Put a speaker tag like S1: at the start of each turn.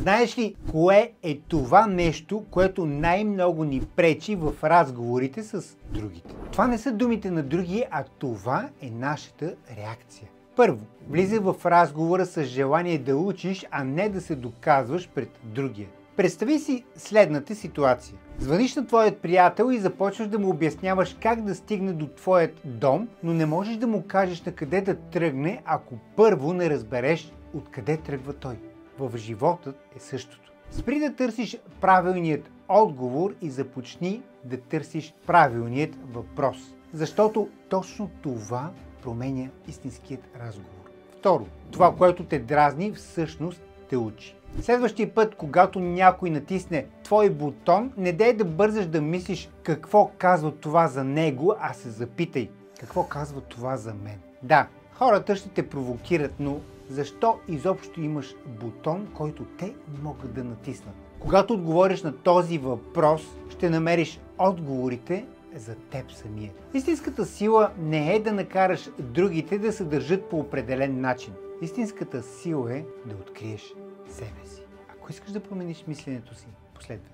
S1: Знаеш ли кое е това нещо, което най-много ни пречи в разговорите с другите? Това не са думите на други, а това е нашата реакция. Първо, влизай в разговора с желание да учиш, а не да се доказваш пред другия. Представи си следната ситуация. Звъниш на твоят приятел и започваш да му обясняваш как да стигне до твоят дом, но не можеш да му кажеш на къде да тръгне, ако първо не разбереш откъде тръгва той. В живота е същото. Спри да търсиш правилният отговор и започни да търсиш правилният въпрос. Защото точно това променя истинският разговор. Второ, това, което те дразни, всъщност те учи. Следващия път, когато някой натисне твой бутон, не дей да бързаш да мислиш какво казва това за него, а се запитай какво казва това за мен. Да, хората ще те провокират, но защо изобщо имаш бутон, който те могат да натиснат? Когато отговориш на този въпрос, ще намериш отговорите за теб самия. Истинската сила не е да накараш другите да се държат по определен начин. Истинската сила е да откриеш себе си. Ако искаш да промениш мисленето си, последвай.